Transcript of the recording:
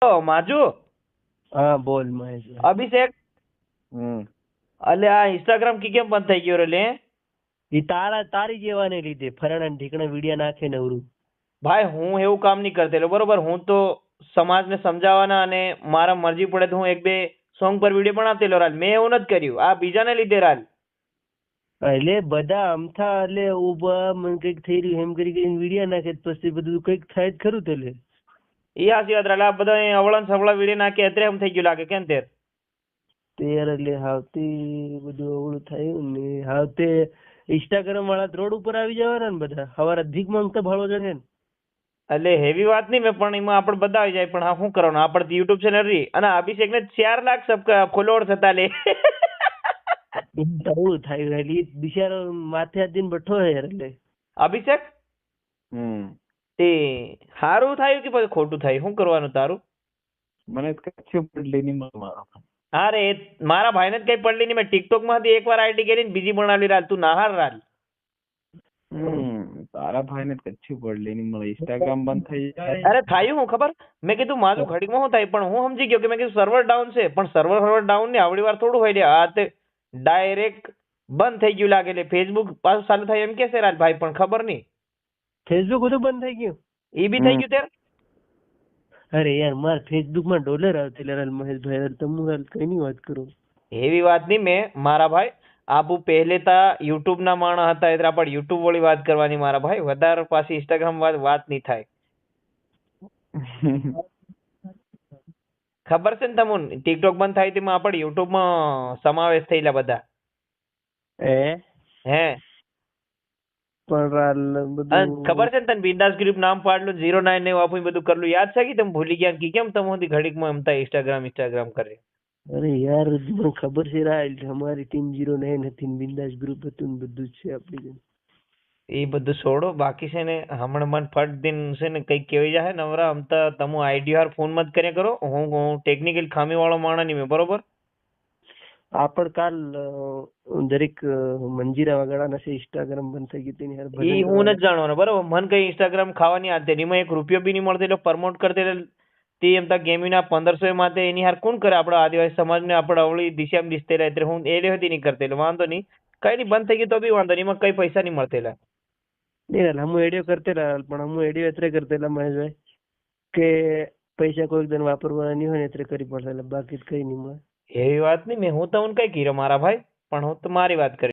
माजू हाँ बोल महेश भाई। अभिषेक अले आ इंस्टाग्राम की केम बंद થઈ ગયો રે લે ઈ તારી જેવાને લીધે ફરાણા ઢીકણા વિડિયા નાખે નવરું. ભાઈ હું એવું કામ નહીં કરતેલો બરોબર હું તો સમાજને સમજાવવાના અને મારા મરજી પડે તો હું એક બે સોંગ પર વિડીયો બનાવતેલો રાલ મેં એવું નથી કર્યું આ બીજાને લીધે રાલ એટલે બધા અમથા એટલે ઉભા મને કંઈક થઈ રહ્યું એમ કરી કરીને વિડિયા નાખે તો પછી બધું કંઈક થાય જ ખરું તો લે. એ હાસી વાત રાલ આ બધા અવળા ને સવળા વિડીયો નાખે અત્યારે એમ થઈ ગયું લાગે કેમ તેર તેર એટલે હાવતી બધું અવળું થયું ને હાવતે ઇન્સ્ટાગ્રામ વાળા રોડ ઉપર આવી જવાના ને બધા હવારે ભીખ માંગતા ભાળો ચડે ને. એટલે હેવી વાત નહીં મેં પણ એમાં આપણે બધા આવી જાય પણ હા શું કરવાનું આપણે યુટ્યુબ ચેનલ રહી અને અભિષેક ને 4 લાખ ફોલોઅર્સ હતા લે અવળું થયું એટલે ઈ બિચારો માથે હાથીને બેઠો હે એટલે અભિષેક તે સારું થયું કે પછી ખોટું થયું શું કરવાનું તારું મને કચ્છી પડલી નહીં મારો. અરે મારા ભાઈને જ કઈ પડલી નહીં મેં ટિકટોક માંથી એકવાર આઈડી કરીને બીજી બનાવી રાલ તું નાહાર રાલ તારા ભાઈને કચ્છી પડલી નહીં મળે ઇન્સ્ટાગ્રામ બંધ થઈ જાય. અરે થયું હું ખબર મેં કીધું મારું ઘડીકમાં શું થાય પણ હું સમજી ગયો કે મેં કીધું સર્વર ડાઉન છે પણ સર્વર ડાઉન ને આવડી વાર થોડું હોય લે આ તે ડાયરેક્ટ બંધ થઈ ગયું લાગે લે ફેસબુક પાછું ચાલુ થાય એમ કે છે રાજ ભાઈ પણ ખબર નહીં ફેસબુક બધું બંધ થઈ ગયું એ બી થઈ ગયું ત્યારે અરે યાર માર ફેસબુક માં ડોલર આવતી મહેશભાઈ તમે કઈ ની વાત કરો એવી વાત નહીં મેં મારા ભાઈ આબુ પહેલે તા યુટ્યુબ ના માણસ હતા એટલે આપણે યુટ્યુબ વાળી વાત કરવાની મારા ભાઈ વધારે પાછી ઇન્સ્ટાગ્રામ વાત નહીં થાય ખબર છે ને તમને ટિકટોક બંધ થાય તેમાં આપણે યુટ્યુબ માં સમાવેશ થયેલા બધા હે પણ બધું ખબર છે ને તને બિંદાસ ગ્રુપ નામ પાડલું 09 ને આપું બધું કરલું યાદ છે કે તમે ભૂલી ગયા કે કેમ તમે ઘડીકમાં એમ થાય ઇન્સ્ટાગ્રામ કરે અરે યાર મને ખબર છે રાઈલ અમારી ટીમ 09 હતી બિંદાસ ગ્રુપ હતું ને બધું જ છે આપણી એ બધું છોડો બાકી છે ને હમણાં મન ફટ દિન છે ને કઈક કેવી જાય નવરા આમ તો તમે આઈડી હાર ફોન માં જ કર્યા કરો હું ટેકનિકલ ખામી વાળો માણસ નહીં મેં બરોબર આપણ કાલ દરેક મંજીરા વગાડવાના છે ઇન્સ્ટાગ્રામ બંધ થઈ ગયું તેની યાર એ હું નથી જાણવાનો બરોબર મન કઈ ઇન્સ્ટાગ્રામ ખાવાની આદત નહીં એમાં 1 રૂપિયો બી નહીં મળતો એટલે પ્રમોટ કરતે તે એમ તા ગેમિંગ ના 1500 માટે એની હાર કોણ કરે આપણા આદિવાસી સમાજ ને આપણે અવળી દિશામાં દિસતેલા એટલે હું એ લેતી નહીં કરતેલો વાંધો નહીં કઈ નહીં બંધ થઈ ગયું તો બી વાંધો નહીં એમાં કઈ પૈસા નહીં મળતેલા નહીં હમ એડિયો કરતેલા પણ હમ એડિયો એટલે કરતેલા મહેશભાઈ કે પૈસા કોઈ દિન વાપરવાના નહીં હોય ને એટલે કરી પડશે બાકી કઈ નહીં મળે એવી વાત નહીં મેં હું તમને કઈ કીધું મારા ભાઈ પણ હું તો મારી વાત કરી